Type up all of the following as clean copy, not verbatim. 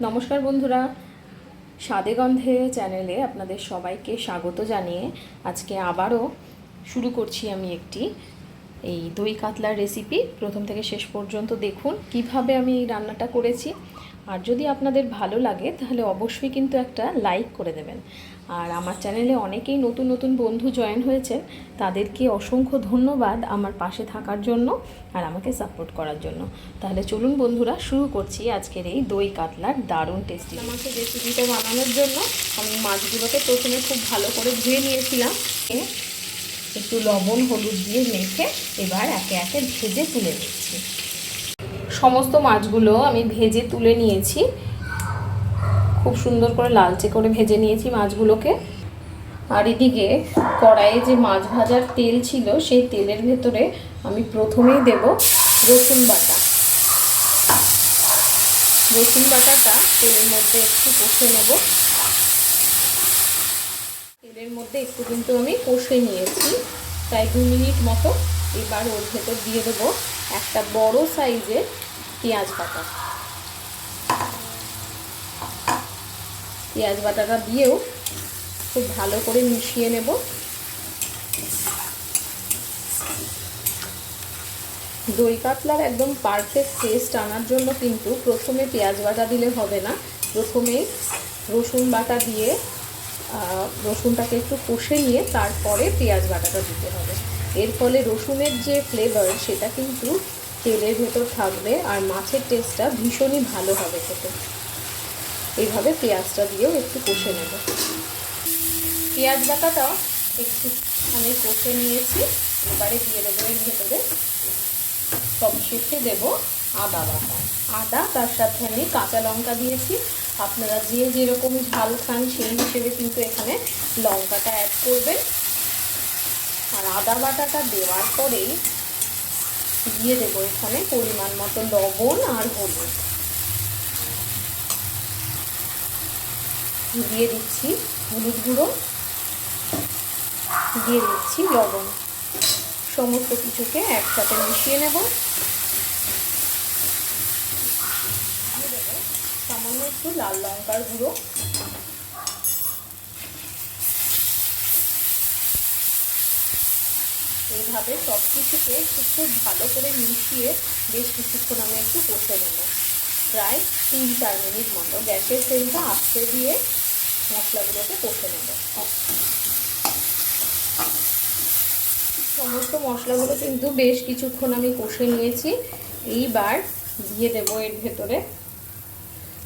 নমস্কার বন্ধুরা, স্বাদে গন্ধে চ্যানেলে আপনাদের সবাইকে স্বাগত জানিয়ে আজকে আবারও শুরু করছি আমি একটি এই দই কাতলার রেসিপি। প্রথম থেকে শেষ পর্যন্ত দেখুন কিভাবে আমি এই রান্নাটা করেছি। আর যদি আপনাদের ভালো লাগে তাহলে অবশ্যই কিন্তু একটা লাইক করে দেবেন। আর আমার চ্যানেলে অনেকেই নতুন নতুন বন্ধু জয়েন হয়েছে, তাদেরকে অসংখ্য ধন্যবাদ আমার পাশে থাকার জন্য আর আমাকে সাপোর্ট করার জন্য। তাহলে চলুন বন্ধুরা, শুরু করছি আজকের এই দই কাতলার দারুণ টেস্টি মাছের রেসিপিটা বানানোর জন্য আমি মাছগুলোকে প্রথমে খুব ভালো করে ধুয়ে নিয়েছিলাম। একটু লবণ হলুদ দিয়ে মেখে এবার একে একে ভেজে তুলে নিচ্ছি। সমস্ত মাছগুলো আমি ভেজে তুলে নিয়েছি, খুব সুন্দর করে লালচে করে ভেজে নিয়েছি মাছগুলোকে। আর এদিকে কড়াইয়ে যে মাছ ভাজার তেল ছিল সেই তেলের ভেতরে আমি প্রথমেই দেব রসুন বাটা। রসুন বাটাটা তেলের মধ্যে একটু কষে নেব। তেলের মধ্যে একটু কিন্তু আমি কষে নিয়েছি, প্রায় 2 মিনিট মতো। এবার ওর ভেতর দিয়ে দেবো একটা বড় সাইজের পেঁয়াজ বাটা। পেঁয়াজ বাটাটা দিয়েও খুব ভালো করে মিশিয়ে নেব। দই কাতলার একদম পারফেক্ট টেস্ট আনার জন্য কিন্তু প্রথমে পেঁয়াজ বাটা দিলে হবে না, প্রথমে রসুন বাটা দিয়ে রসুনটাকে একটু কষে নিয়ে তারপরে পেঁয়াজ বাটাটা দিতে হবে। এর ফলে রসুনের যে ফ্লেভার সেটা কিন্তু তেলের ভেতর থাকবে আর মাছের টেস্টটা ভীষণই ভালো হবে খেতে। এইভাবে পেঁয়াজটা দিয়েও একটু কষে নেব। পেঁয়াজ বাটাটাও একটু আমি কষে নিয়েছি। এবারে দিয়ে দেবো এর ভেতরে সব শেষে দেবো আদা বাটা। আদা, তার সাথে আমি কাঁচা লঙ্কা দিয়েছি। আপনারা যে যেরকম ঝাল খান সেই হিসেবে কিন্তু এখানে লঙ্কাটা অ্যাড করবেন। আর আদা বাটাটা দেওয়ার পরেই দিয়ে দেবো এখানে পরিমাণ মতো লবণ আর হলুদ। দিয়ে দিচ্ছি হলুদ গুঁড়ো, দিয়ে দিচ্ছি লবণ। সমস্ত কিছুকে একসাথে মিশিয়ে নেব। সামান্য একটু লাল লঙ্কার গুঁড়ো, এইভাবে সব কিছুকে খুব ভালো করে মিশিয়ে বেশ কিছুক্ষণ আমি একটু কষে নেব, প্রায় 3-4 মিনিট মতো। গ্যাসের ফ্লেমটা আস্তে দিয়ে মশলাগুলোকে কষে নেব। সমস্ত মশলাগুলো কিন্তু বেশ কিছুক্ষণ আমি কষে নিয়েছি। এইবার দিয়ে দেব এর ভেতরে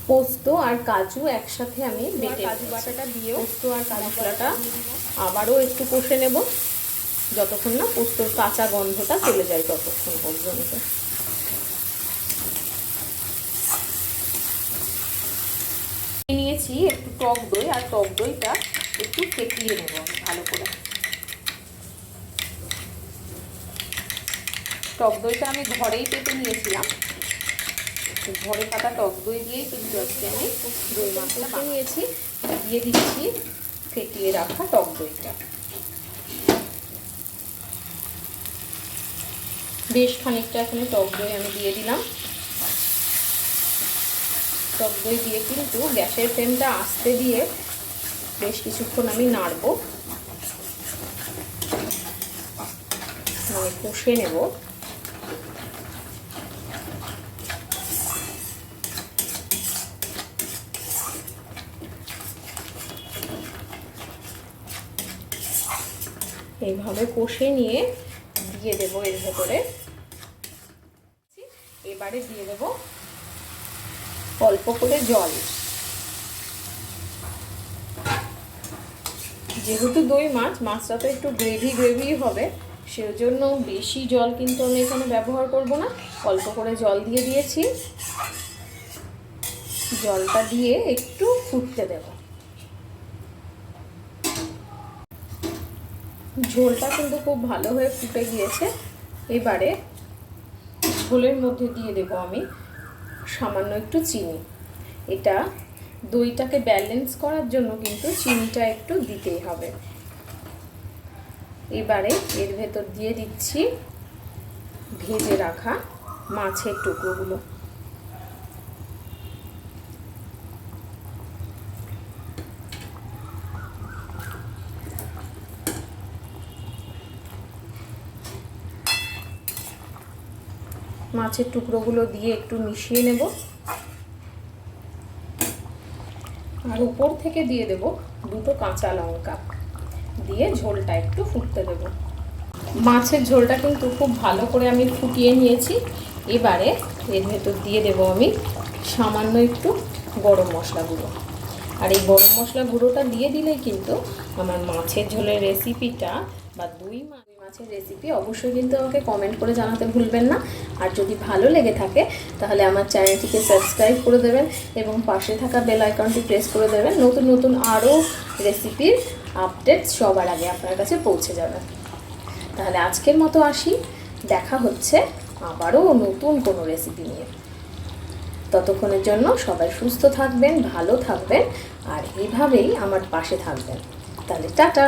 পোস্ত আর কাজু একসাথে আমি বেটে কাজু বাটাটা দিয়ে পোস্ত আর কাজু বাটাটা আবারও একটু কষে নেব যতক্ষণ না পোস্তর কাঁচা গন্ধটা চলে যায় ততক্ষণ পর্যন্ত। নিয়েছি একটু টক দই, আর টক দইটা একটু ফেটিয়ে নেব ভালো করে। টক দইটা আমি ঘরেই পেতে নিয়েছিলাম, ঘরে পাতা টক দই দিয়েই কিন্তু আজকে আমি দই মাছটা নিয়েছি। দিয়ে দিচ্ছি ফেটিয়ে রাখা টক দইটা। বেশ খানিকটা এখানে টক দই আমি দিয়ে দিলাম। টক দই দিয়ে কিন্তু গ্যাসের ফ্লেমটা আস্তে দিয়ে বেশ কিছুক্ষণ আমি নাড়বো, মানে কষে নেব। এইভাবে কষে নিয়ে দিয়ে দেব এর ভেতরে, এবারে দিয়ে দেব অল্প করে জল। যেহেতু দই মাছ, মাছটা তো একটু গ্রেভি হবে, সেজন্য বেশি জল কিন্তু আমি এখানে ব্যবহার করব না। অল্প করে জল দিয়ে দিয়েছি। জলটা দিয়ে একটু ফুটতে দেব। ঝোলটা কিন্তু খুব ভালো হয়ে ফুটে গিয়েছে। এবারে ঝোলের মধ্যে দিয়ে দেব আমি সামান্য একটু চিনি। এটা দইটাকে ব্যালেন্স করার জন্য কিন্তু চিনিটা একটু দিতেই হবে। এবারে এর ভেতর দিয়ে দিচ্ছি ভেজে রাখা মাছের টুকরোগুলো। মাছের টুকরোগুলো দিয়ে একটু মিশিয়ে নেব, আর উপর থেকে দিয়ে দেব 2টো কাঁচা লঙ্কা, দিয়ে ঝোলটা একটু ফুটতে দেব। মাছের ঝোলটা কিন্তু খুব ভালো করে আমি ফুটিয়ে নিয়েছি। এবারে এর ভেতর দিয়ে দেব আমি সামান্য একটু গরম মশলা গুঁড়ো। আর এই গরম মশলা গুঁড়োটা দিয়ে দিলেই কিন্তু আমার মাছের ঝোলের রেসিপিটা বা দই মাছের রেসিপি অবশ্যই কিন্তু আমাকে কমেন্ট করে জানাতে ভুলবেন না। আর যদি ভালো লেগে থাকে তাহলে আমার চ্যানেলটিকে সাবস্ক্রাইব করে দেবেন এবং পাশে থাকা বেল আইকনটি প্রেস করে দেবেন। নতুন নতুন আরও রেসিপির আপডেট সবার আগে আপনার কাছে পৌঁছে যাবে। তাহলে আজকের মতো আসি, দেখা হচ্ছে আবারও নতুন কোনো রেসিপি নিয়ে। ততক্ষণের জন্য সবাই সুস্থ থাকবেন, ভালো থাকবেন, আর এইভাবেই আমার পাশে থাকবেন। তাহলে টাটা।